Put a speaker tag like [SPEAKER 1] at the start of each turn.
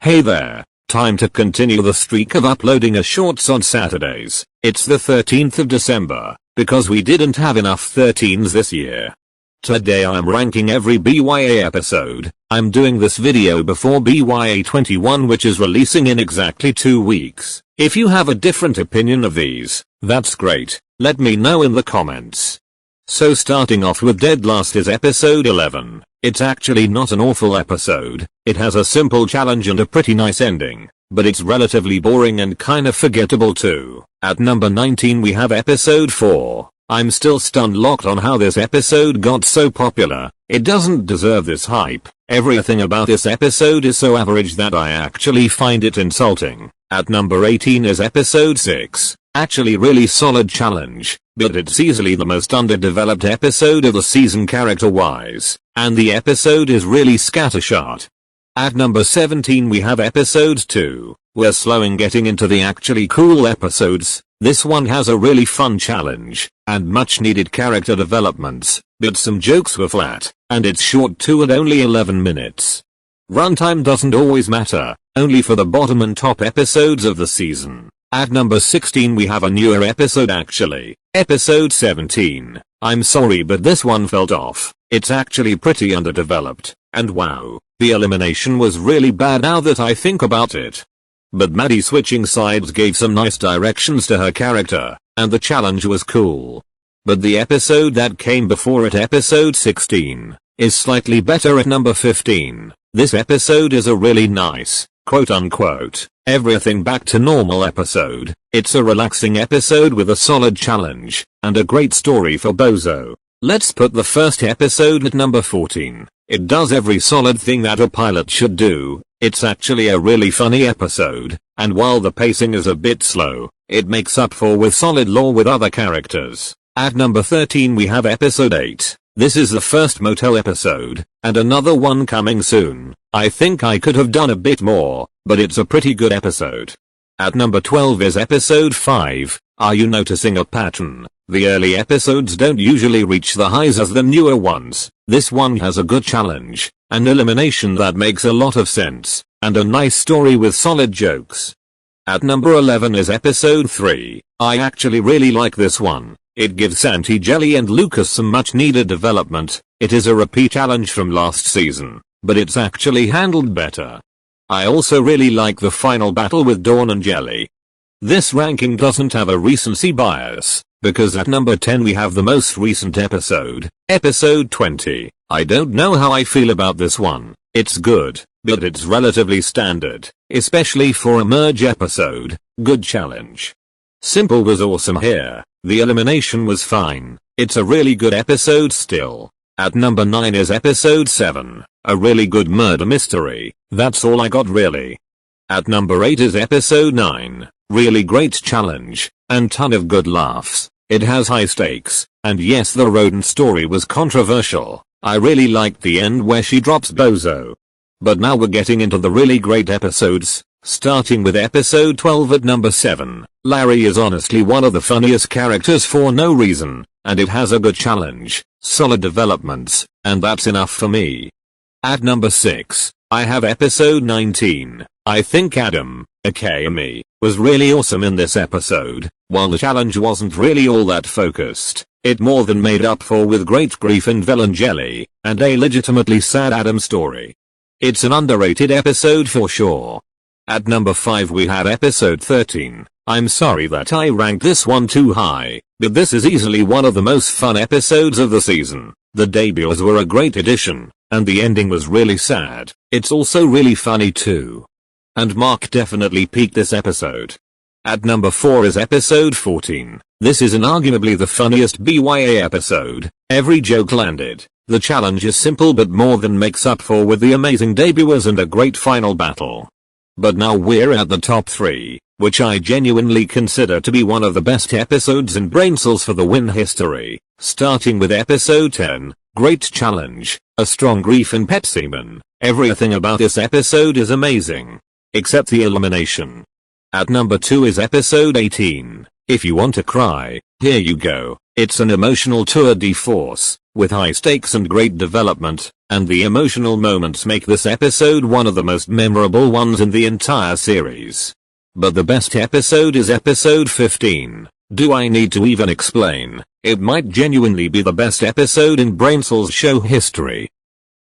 [SPEAKER 1] Hey there, time to continue the streak of uploading a shorts on Saturdays. It's the 13th of December, because we didn't have enough 13s this year. Today I'm ranking every BYA episode. I'm doing this video before BYA 21, which is releasing in exactly 2 weeks. If you have a different opinion of these, that's great, let me know in the comments. So starting off with Dead Last is episode 11. It's actually not an awful episode, it has a simple challenge and a pretty nice ending, but it's relatively boring and kinda forgettable too. At number 19 we have episode 4. I'm still stunned locked on how this episode got so popular. It doesn't deserve this hype. Everything about this episode is so average that I actually find it insulting. At number 18 is episode 6. Actually really solid challenge, but it's easily the most underdeveloped episode of the season character-wise, and the episode is really scattershot. At number 17 we have episode 2. We're slow in getting into the actually cool episodes. This one has a really fun challenge, and much needed character developments, but some jokes were flat, and it's short too at only 11 minutes. Runtime doesn't always matter, only for the bottom and top episodes of the season. At number 16 we have a newer episode actually, episode 17. I'm sorry but this one felt off. It's actually pretty underdeveloped, and wow, the elimination was really bad now that I think about it. But Maddie switching sides gave some nice directions to her character, and the challenge was cool. But the episode that came before it, episode 16, is slightly better at number 15. This episode is a really nice, quote-unquote, everything back to normal episode. It's a relaxing episode with a solid challenge, and a great story for Bozo. Let's put the first episode at number 14. It does every solid thing that a pilot should do. It's actually a really funny episode, and while the pacing is a bit slow, it makes up for with solid lore with other characters. At number 13 we have episode 8. This is the first motel episode, and another one coming soon. I think I could have done a bit more, but it's a pretty good episode. At number 12 is episode 5. Are you noticing a pattern? The early episodes don't usually reach the highs as the newer ones. This one has a good challenge, an elimination that makes a lot of sense, and a nice story with solid jokes. At number 11 is episode 3. I actually really like this one. It gives Santi, Jelly and Lucas some much needed development. It is a repeat challenge from last season, but it's actually handled better. I also really like the final battle with Dawn and Jelly. This ranking doesn't have a recency bias, because at number 10 we have the most recent episode, episode 20. I don't know how I feel about this one. It's good, but it's relatively standard, especially for a merge episode. Good challenge. Simple was awesome here. The elimination was fine. It's a really good episode still. At number 9 is episode 7. A really good murder mystery. That's all I got really. At number 8 is episode 9. Really great challenge, and ton of good laughs. It has high stakes, and yes, the rodent story was controversial. I really liked the end where she drops Bozo. But now we're getting into the really great episodes, starting with episode 12 at number 7. Larry is honestly one of the funniest characters for no reason, and it has a good challenge, solid developments, and that's enough for me. At number 6, I have episode 19. I think Adam, aka me, was really awesome in this episode. While the challenge wasn't really all that focused, it more than made up for with great grief and villain Jelly, and a legitimately sad Adam story. It's an underrated episode for sure. At number 5 we had episode 13. I'm sorry that I ranked this one too high, but this is easily one of the most fun episodes of the season. The debuts were a great addition, and the ending was really sad. It's also really funny too. And Mark definitely peaked this episode. At number 4 is episode 14. This is inarguably the funniest BYA episode. Every joke landed. The challenge is simple but more than makes up for with the amazing debuts and a great final battle. But now we're at the top 3, which I genuinely consider to be one of the best episodes in Brain Cells for the win history. Starting with episode 10, great challenge, a strong grief and pet semen. Everything about this episode is amazing. Except the elimination. At number 2 is episode 18. If you want to cry, here you go. It's an emotional tour de force, with high stakes and great development, and the emotional moments make this episode one of the most memorable ones in the entire series. But the best episode is episode 15. Do I need to even explain? It might genuinely be the best episode in Braincell's show history.